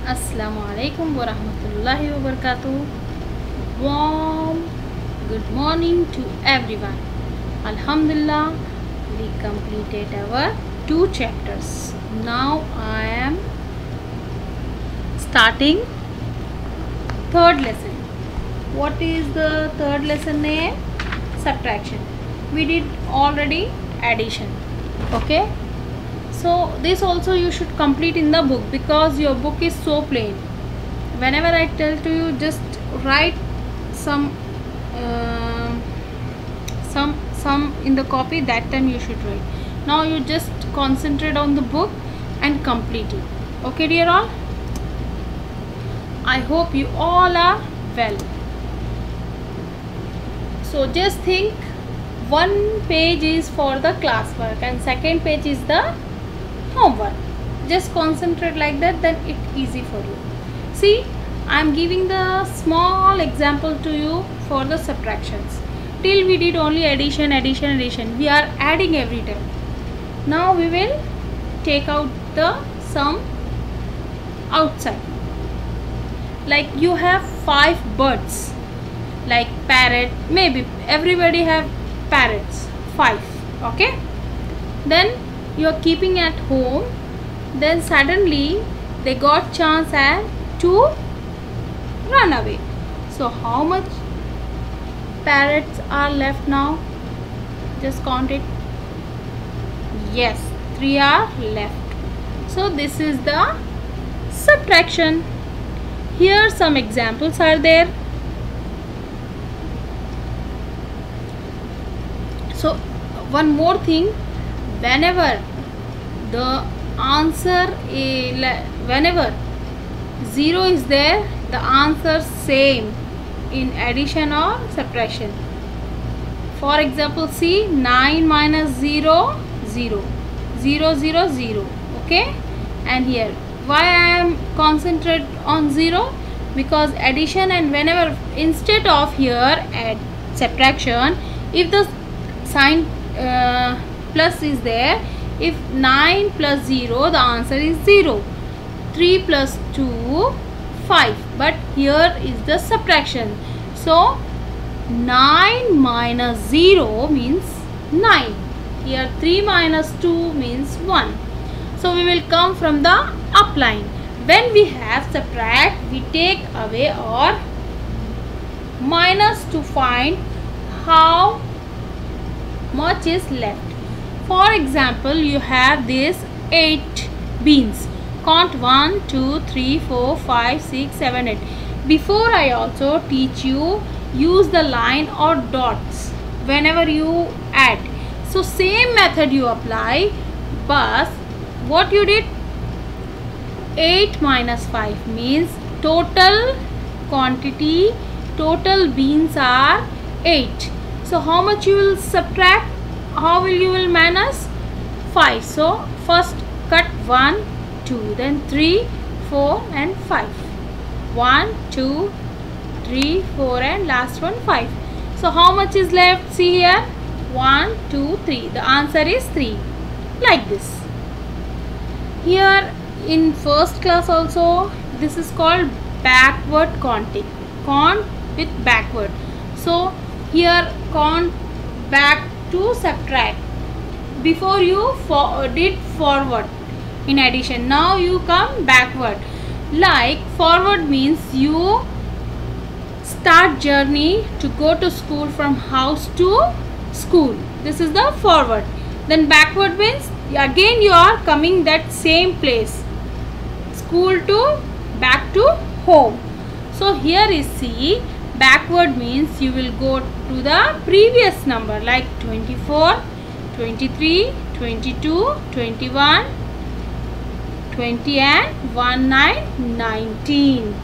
Assalamualaikum warahmatullahi wabarakatuh. Warm good morning to everyone. Alhamdulillah, we completed our 2 chapters. Now I am starting third lesson. What is the third lesson name? Subtraction. We did already addition. Okay. So this also you should complete in the book, because your book is so plain. Whenever I tell to you, just write some in the copy. That time you should write. Now you just concentrate on the book and complete it. Okay, dear all. I hope you all are well. So just think, one page is for the classwork and second page is the homework. Just concentrate like that, then it's easy for you. See, I am giving the small example to you for the subtractions. Till we did only addition. We are adding every time. Now we will take out the sum outside. Like you have 5 birds, like parrot, maybe everybody have parrots, 5. Okay, then you are keeping at home, then suddenly they got chance to run away. So how much parrots are left now? Just count it. Yes, 3 are left. So this is the subtraction. Here some examples are there. So one more thing, whenever the answer is, whenever 0 is there, the answer same in addition or subtraction. For example, see, 9 minus 0, 0, 0, 0, 0. Okay, and here why I am concentrate on 0? Because addition, and whenever instead of here add subtraction, if the sign plus is there, if 9 plus 0, the answer is 0. 3 plus 2, 5. But here is the subtraction. So 9 minus 0 means 9. Here 3 minus 2 means 1. So we will come from the upline. When we have subtract, we take away or minus to find how much is left. For example, you have this 8 beans. Count 1, 2, 3, 4, 5, 6, 7, 8. Before I also teach you, use the line or dots whenever you add. So same method you apply, but what you did, 8 minus 5 means total quantity, total beans are 8. So how much you will subtract? How will you will minus? 5. So first cut 1, 2, then 3, 4 and 5. 1, 2, 3, 4 and last one 5. So how much is left? See here, 1, 2, 3. The answer is 3. Like this. Here in first class also, this is called backward counting. Count with backward. So here count back to subtract. Before you did forward in addition. Now you come backward. Like forward means you start journey to go to school from house to school. This is the forward. Then backward means again you are coming that same place. School to back to home. So here is C. Backward means you will go to the previous number, like 24, 23, 22, 21, 20 and 19.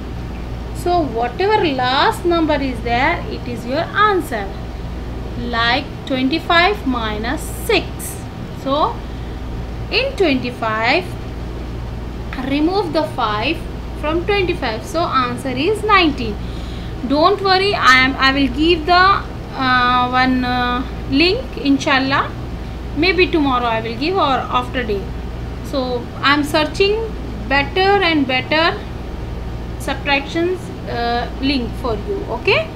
So whatever last number is there, it is your answer. Like 25 minus 6. So in 25, remove the 5 from 25. So answer is 19. Don't worry, I will give the one link, inshallah. Maybe tomorrow I will give, or after day. So I am searching better and better subtractions link for you. Okay,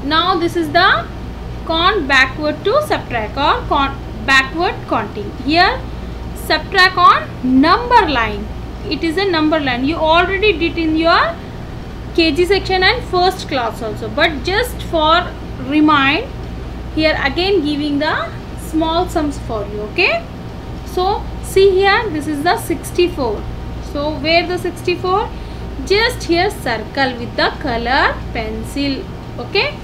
now this is the count backward to subtract, or backward counting. Here subtract on number line. It is a number line. You already did in your KG section and first class also, but just for remind, here again giving the small sums for you. Okay, so see here, this is the 64. So where the 64? Just here circle with the color pencil. Okay,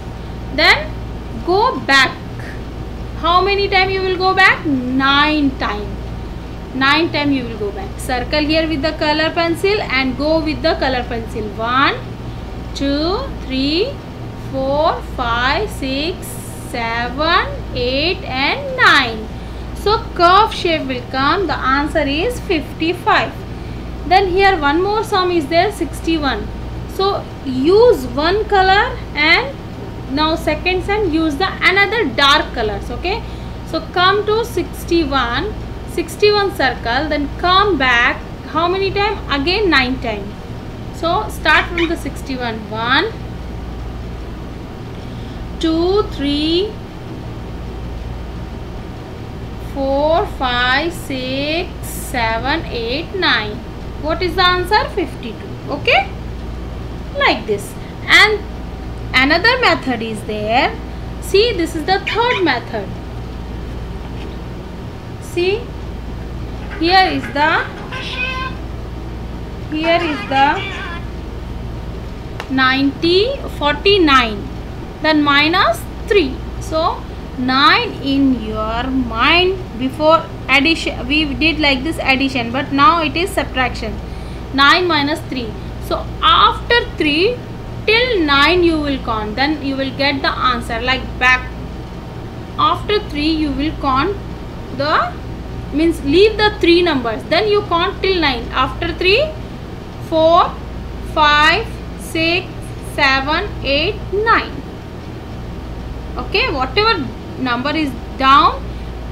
then go back. How many times you will go back? 9 times. 9 times you will go back. Circle here with the color pencil and go with the color pencil. 1, 2, 3, 4, 5, 6, 7, 8 and 9. So curve shape will come. The answer is 55. Then here one more sum is there, 61. So use one color, and now second sum use the another dark colors. Okay, so come to 61 circle, then come back. How many times? Again 9 times. So start from the 61. 1, 2, 3, 4, 5, 6, 7, 8, 9. What is the answer? 52. Okay, like this. And another method is there. See, this is the third method. See, here is the 49, then minus 3. So 9 in your mind. Before addition we did like this addition, but now it is subtraction. 9 minus 3. So after 3 till 9 you will count, then you will get the answer like back. After 3 you will count the, means leave the 3 numbers, then you count till 9. After 3, 4, 5, 6, 7, 8, 9. Okay, whatever number is down,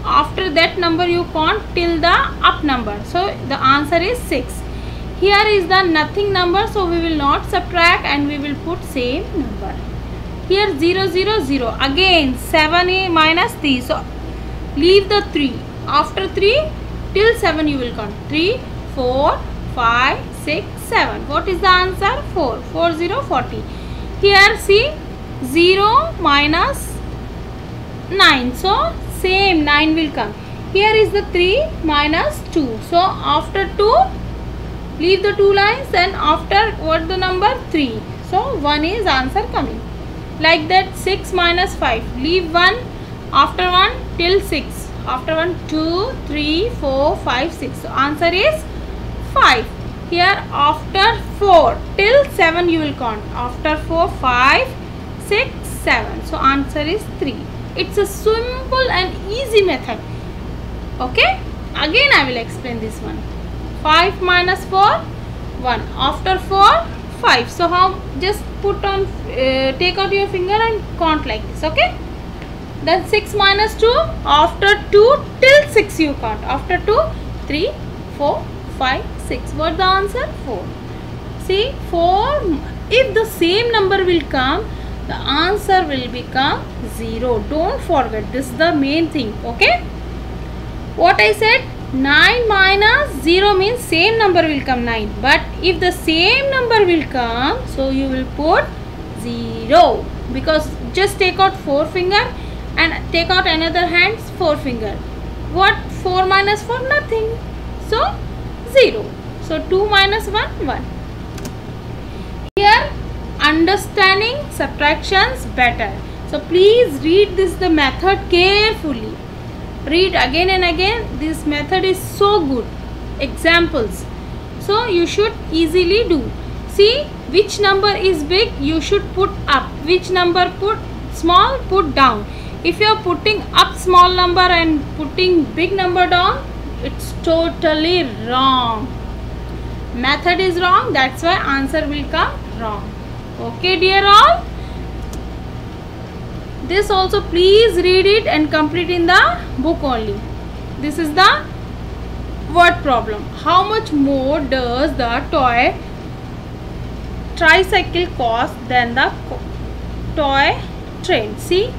after that number you count till the up number. So the answer is 6. Here is the nothing number, so we will not subtract and we will put same number. Here 0, 0, 0. Again 7 minus 3. So leave the 3. After 3 till 7 you will count. 3, 4, 5, 6, 7. What is the answer? 4. 4, 0, 40. Here see 0 minus 9. So same 9 will come. Here is the 3 minus 2. So after 2 leave the 2 lines, and after what the number? 3. So 1 is answer coming. Like that 6 minus 5. Leave 1. After 1 till 6. After 1 2, 3, 4, 5, 6. So answer is 5. Here after 4 till 7 you will count. After 4, 5, 6, 7. So answer is 3. It's a simple and easy method. Okay, again I will explain this one. 5 minus 4, 1. After 4, 5. So how? Just put on, take out your finger and count like this. Okay. Then 6 minus 2. After 2 till 6 you count. After 2, 3, 4, 5, 6. What the answer? 4. See, 4. If the same number will come, the answer will become 0. Don't forget. This is the main thing. Okay. What I said? 9 minus 0 means same number will come 9. But if the same number will come, so you will put 0. Because just take out 4 finger and take out another hand's 4 finger. What? 4 minus 4? Nothing. So 0. So 2 minus 1, 1. Here understanding subtractions better. So please read the method carefully. Read again and again. This method is so good. Examples. So you should easily do. See, which number is big, you should put up. Which number put small, put down. If you are putting up small number and putting big number down, it's totally wrong. Method is wrong. That's why answer will come wrong. Okay, dear all. This also please read it and complete in the book only. This is the word problem. How much more does the toy tricycle cost than the toy train? See,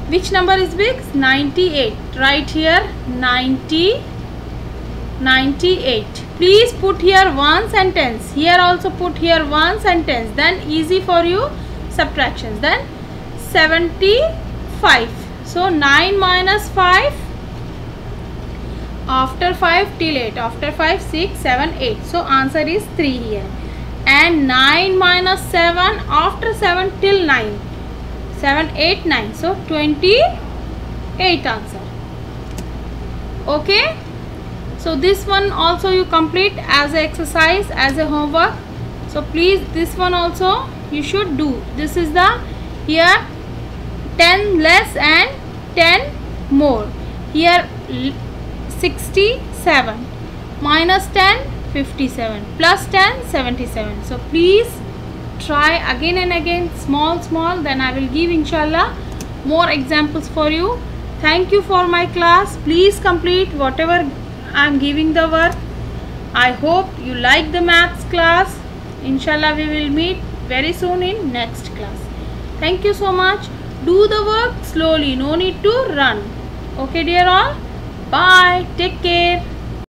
which number is big? 98. Right here 98. Please put here one sentence. Here also put here one sentence. Then easy for you subtractions. Then 75. So 9 minus 5. After 5 till 8. After 5, 6, 7, 8. So answer is 3 here. And 9 minus 7 after 7 till 9. 7, 8, 9. So 28 answer. Okay. So this one also you complete as an exercise, as a homework. So please, this one also you should do. This is the here 10 less and 10 more. Here 67 minus 10 57 plus 10 77. So please try again and again, small, then I will give inshallah more examples for you. Thank you for my class. Please complete whatever I am giving the work. I hope you like the maths class. Inshallah we will meet very soon in next class. Thank you so much. Do the work slowly, no need to run. Okay dear all, bye, take care.